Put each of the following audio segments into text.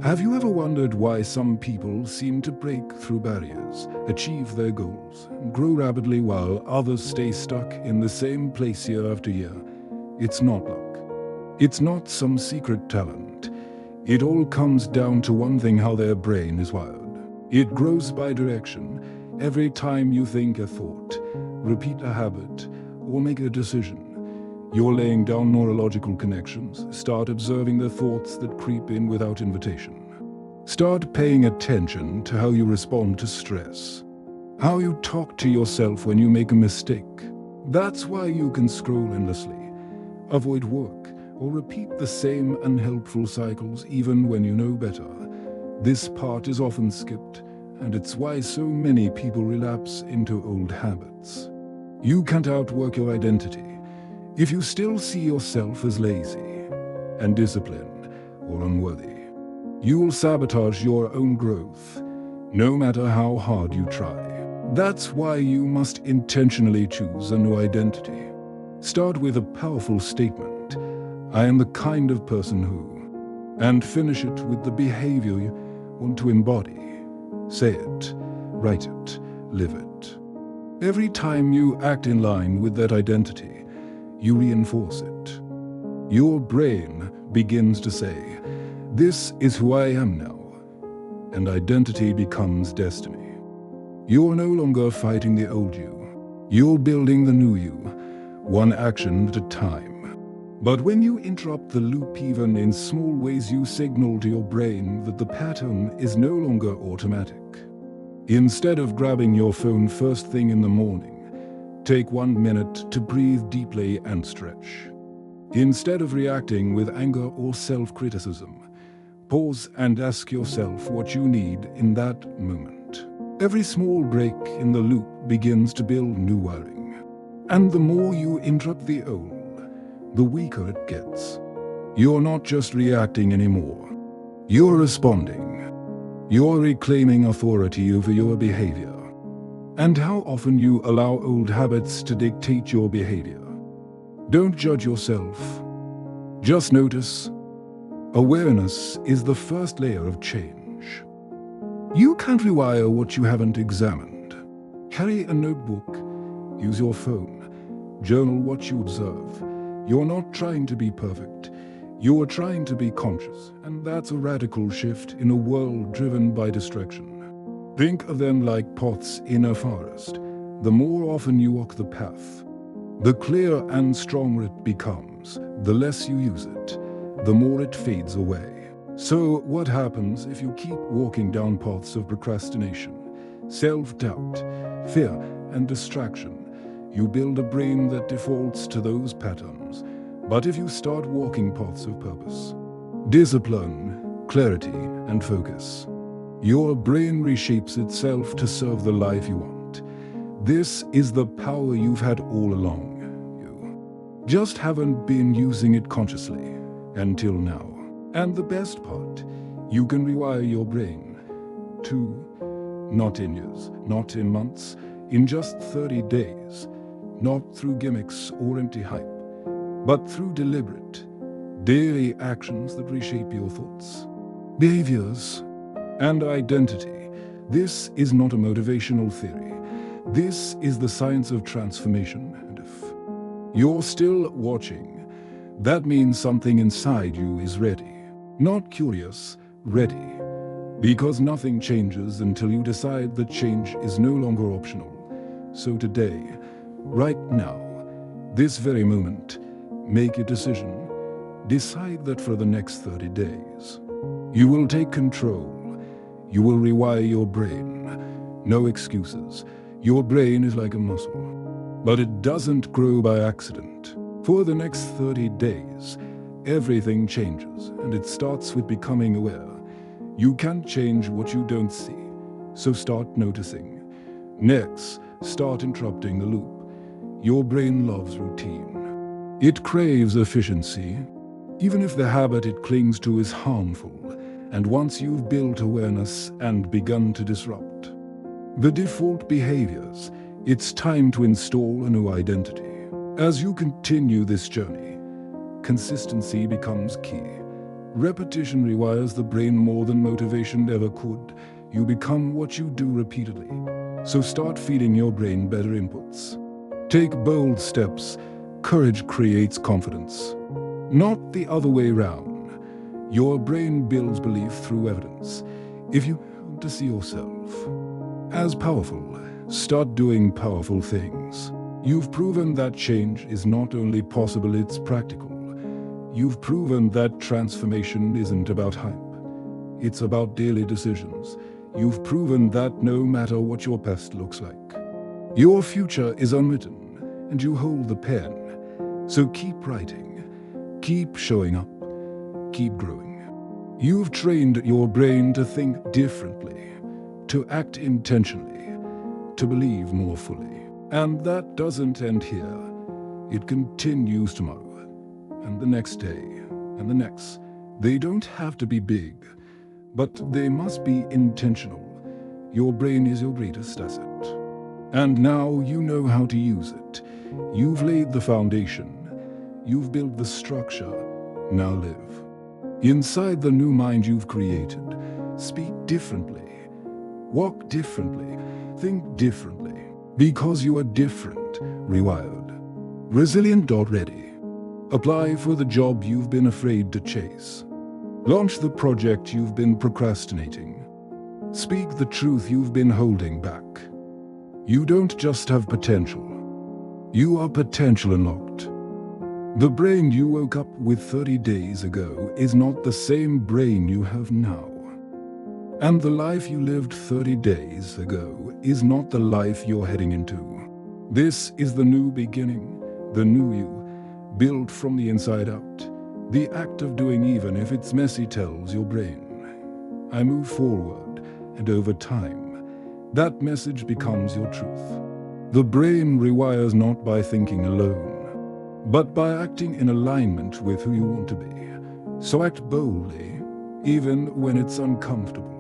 Have you ever wondered why some people seem to break through barriers, achieve their goals, grow rapidly while others stay stuck in the same place year after year? It's not luck. It's not some secret talent. It all comes down to one thing: how their brain is wired. It grows by direction. Every time you think a thought, repeat a habit, or make a decision, you're laying down neurological connections. Start observing the thoughts that creep in without invitation. Start paying attention to how you respond to stress, how you talk to yourself when you make a mistake. That's why you can scroll endlessly, avoid work, or repeat the same unhelpful cycles even when you know better. This part is often skipped, and it's why so many people relapse into old habits. You can't outwork your identity. If you still see yourself as lazy, undisciplined, or unworthy, you will sabotage your own growth, no matter how hard you try. That's why you must intentionally choose a new identity. Start with a powerful statement: I am the kind of person who, and finish it with the behavior you want to embody. Say it, write it, live it. Every time you act in line with that identity, you reinforce it. Your brain begins to say, "This is who I am now," and identity becomes destiny. You're no longer fighting the old you. You're building the new you, one action at a time. But when you interrupt the loop even in small ways, you signal to your brain that the pattern is no longer automatic. Instead of grabbing your phone first thing in the morning, take 1 minute to breathe deeply and stretch. Instead of reacting with anger or self-criticism, pause and ask yourself what you need in that moment. Every small break in the loop begins to build new wiring. And the more you interrupt the old, the weaker it gets. You're not just reacting anymore. You're responding. You're reclaiming authority over your behavior. And how often you allow old habits to dictate your behavior. Don't judge yourself. Just notice. Awareness is the first layer of change. You can't rewire what you haven't examined. Carry a notebook. Use your phone. Journal what you observe. You're not trying to be perfect. You're trying to be conscious, and that's a radical shift in a world driven by distraction. Think of them like paths in a forest. The more often you walk the path, the clearer and stronger it becomes. The less you use it, the more it fades away. So what happens if you keep walking down paths of procrastination, self-doubt, fear, and distraction? You build a brain that defaults to those patterns. But if you start walking paths of purpose, discipline, clarity, and focus, your brain reshapes itself to serve the life you want. This is the power you've had all along. You just haven't been using it consciously until now. And the best part, you can rewire your brain to, not in years, not in months, in just 30 days, not through gimmicks or empty hype, but through deliberate, daily actions that reshape your thoughts, behaviors, and identity. This is not a motivational theory. This is the science of transformation. And if you're still watching, that means something inside you is ready. Not curious, ready. Because nothing changes until you decide that change is no longer optional. So today, right now, this very moment, make a decision. Decide that for the next 30 days, you will take control. You will rewire your brain. No excuses. Your brain is like a muscle, but it doesn't grow by accident. For the next 30 days, everything changes, and it starts with becoming aware. You can't change what you don't see, so start noticing. Next, start interrupting the loop. Your brain loves routine. It craves efficiency, even if the habit it clings to is harmful. And once you've built awareness and begun to disrupt the default behaviors, it's time to install a new identity. As you continue this journey, consistency becomes key. Repetition rewires the brain more than motivation ever could. You become what you do repeatedly. So start feeding your brain better inputs. Take bold steps. Courage creates confidence. Not the other way round. Your brain builds belief through evidence. If you want to see yourself as powerful, start doing powerful things. You've proven that change is not only possible, it's practical. You've proven that transformation isn't about hype. It's about daily decisions. You've proven that no matter what your past looks like, your future is unwritten, and you hold the pen. So keep writing, keep showing up, keep growing. You've trained your brain to think differently, to act intentionally, to believe more fully. And that doesn't end here. It continues tomorrow, and the next day, and the next. They don't have to be big, but they must be intentional. Your brain is your greatest asset. And now you know how to use it. You've laid the foundation. You've built the structure. Now live. Inside the new mind you've created, speak differently, walk differently, think differently. Because you are different, rewired, resilient already. Apply for the job you've been afraid to chase. Launch the project you've been procrastinating. Speak the truth you've been holding back. You don't just have potential. You are potential unlocked. The brain you woke up with 30 days ago is not the same brain you have now. And the life you lived 30 days ago is not the life you're heading into. This is the new beginning, the new you, built from the inside out. The act of doing, even if it's messy, tells your brain, I move forward, and over time, that message becomes your truth. The brain rewires not by thinking alone, but by acting in alignment with who you want to be. So act boldly, even when it's uncomfortable.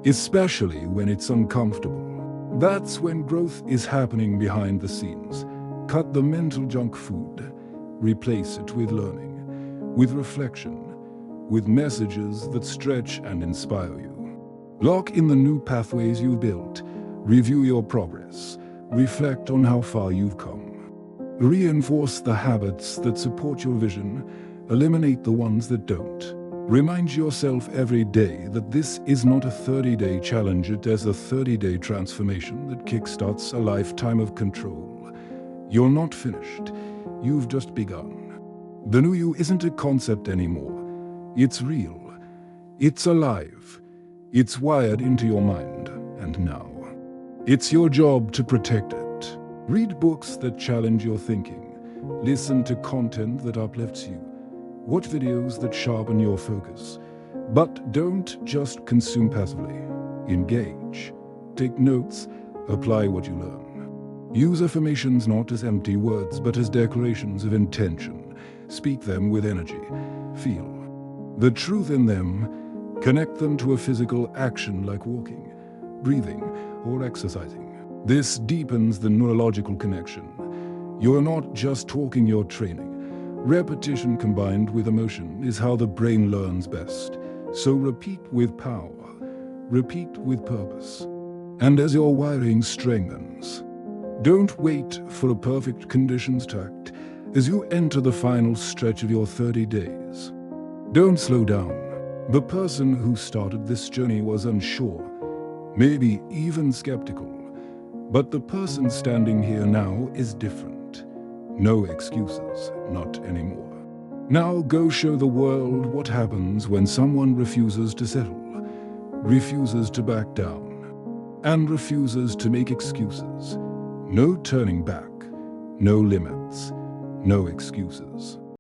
Especially when it's uncomfortable. That's when growth is happening behind the scenes. Cut the mental junk food. Replace it with learning, with reflection, with messages that stretch and inspire you. Lock in the new pathways you've built. Review your progress. Reflect on how far you've come. Reinforce the habits that support your vision. Eliminate the ones that don't. Remind yourself every day that this is not a 30-day challenge, it is a 30-day transformation that kickstarts a lifetime of control. You're not finished. You've just begun. The new you isn't a concept anymore. It's real. It's alive. It's wired into your mind. And now, it's your job to protect it. Read books that challenge your thinking. Listen to content that uplifts you. Watch videos that sharpen your focus. But don't just consume passively. Engage. Take notes. Apply what you learn. Use affirmations not as empty words, but as declarations of intention. Speak them with energy. Feel the truth in them. Connect them to a physical action like walking, breathing, or exercising. This deepens the neurological connection. You're not just talking, you're training. Repetition combined with emotion is how the brain learns best. So repeat with power, repeat with purpose. And as your wiring strengthens, don't wait for a perfect conditions to act. As you enter the final stretch of your 30 days, don't slow down. The person who started this journey was unsure, maybe even skeptical. But the person standing here now is different. No excuses, not anymore. Now go show the world what happens when someone refuses to settle, refuses to back down, and refuses to make excuses. No turning back, no limits, no excuses.